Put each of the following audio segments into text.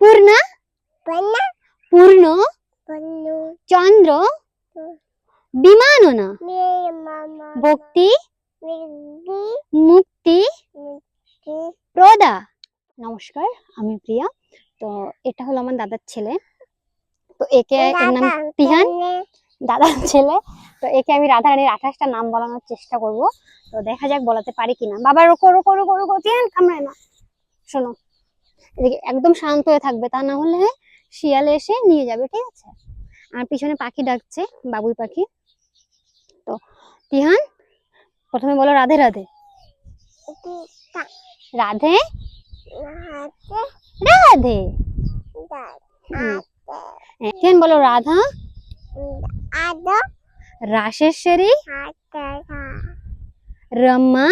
পূর্ণ পূর্ণ চন্দ্র বিমাননা ভক্তি মুক্তি প্রদা। নমস্কার, আমি প্রিয়া। তো এটা হলো আমার দাদার ছেলে। তো এর নাম তিহান, দাদার ছেলে। তো একে আমি রাধা রানীর 28টা নাম বলানোর চেষ্টা করব। তো দেখা যাক বলাতে পারি কিনা। বাবা রোকো রোকো রোকো রোকো, তিহান কামড়ায় না। শোনো, এদিকে একদম শান্ত হয়ে থাকবে, তা না হলে শিয়াল এসে নিয়ে যাবে, ঠিক আছে? আর পিছনে পাখি ডাকছে, বাবুই পাখি। তো তিহান প্রথমে বলো রাধে রাধে। রাধে রাধে। তিহান বলো রাধা রাশেশ্বরী রম্মা,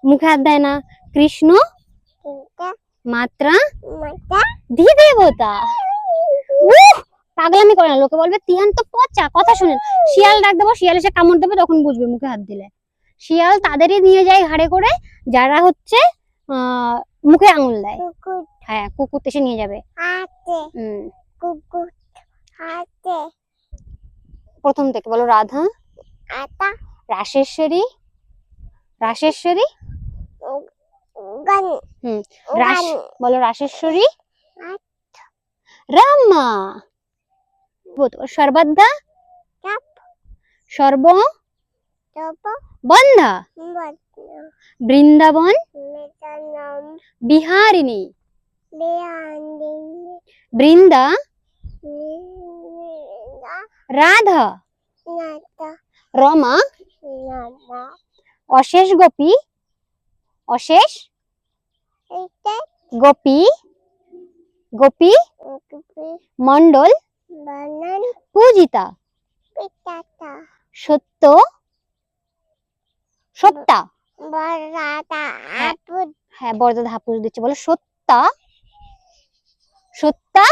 মুখে হাত দেয় না, কৃষ্ণ মাত্রা ধীদেবতা। পাগলামি করে না, লোকে বলবে তিহান তো পচা। কথা শুনেন, শিয়াল ডাক দেবো, শিয়াল এসে কামড় দেবে, তখন বুঝবে মুখে হাত দিলে। শিয়াল তাদেরই নিয়ে যায় ঘাড়ে করে যারা হচ্ছে মুখে আঙুল দেয়। হ্যাঁ, কুকুর এসে নিয়ে যাবে। প্রথম থেকে বলো রাধা রাশেশ্বরী রাশেশ্বরী বলো রাশেশ্বরী রাম্মা। সর্বদা সর্ব বন্ধা বৃন্দাবন বিহারিণী বৃন্দা রাধা রমা অশেষ গোপী অশেষ গোপী গোপী মন্ডল পূজিতা সত্য সত্তা। হ্যাঁ, বড়দাদা হাপুস দিচ্ছে, বলো সত্তা সত্তা।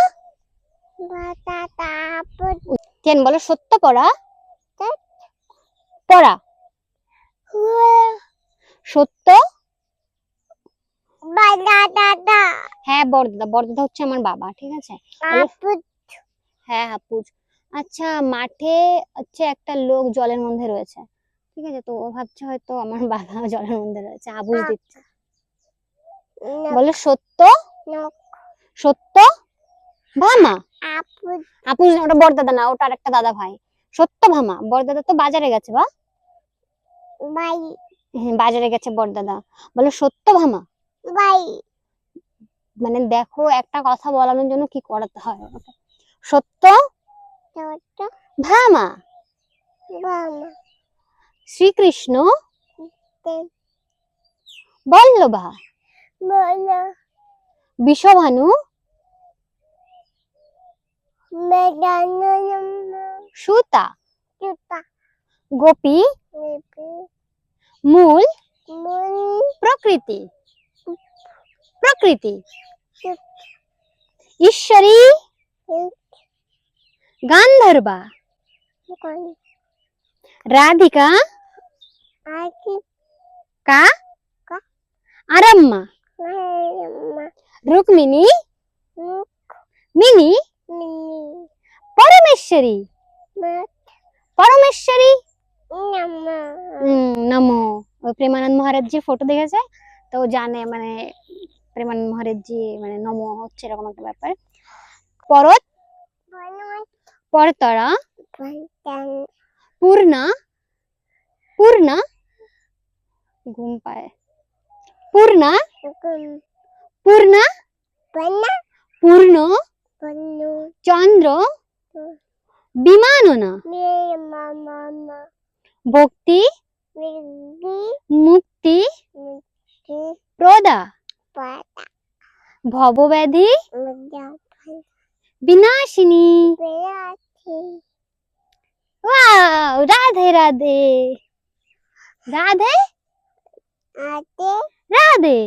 কেন বলো সত্য পড়া পড়া সত্য। হ্যাঁ, বড়দাদা, বড়দাদা হচ্ছে আমার বাবা, ঠিক আছে? হ্যাঁ, হাপুজ। আচ্ছা, মাঠে হচ্ছে একটা লোক জলের মধ্যে রয়েছে, ঠিক আছে? তো ও ভাবছে হয়তো আমার বাবা জলের মধ্যে রয়েছে, আবুজ দিচ্ছে। বলো সত্য সত্য ভামা। আপুজ ওটা বড়দাদা না, ওটা আরেকটা দাদা ভাই। সত্য ভামা। বড়দাদা তো বাজারে গেছে, বা হ্যাঁ, বাজারে গেছে বড়দাদা। বলো সত্য ভামা। মানে দেখো, একটা কথা বলানোর জন্য কি করাতে হয়। সত্য ভামা। শ্রীকৃষ্ণ বল্লভা বিশ্বভানু সুতা গোপী মূল প্রকৃতি প্রকৃতি ঈশ্বরী গান্ধর্বা রাধিকা কা আরম্মা রুক্মিণী মিনি পরমেশ্বরী পরমেশ্বরী নমো। ওই প্রেমানন্দ মহারাজজির ফটো দেখেছে তো জানে, মানে প্রেমানন্দ মহারাজজি মানে নমো হচ্ছে এরকম একটা ব্যাপার। পরত পরতরা পূর্ণা পূর্ণা ঘুম পায় পূর্ণা পূর্ণা পূর্ণ চন্দ্র বিমাননা ভক্তি মুক্তি প্রদা ভবব্যাধি বিনাশিনী। ওয়াও, রাধে রাধে রাধে রাধে।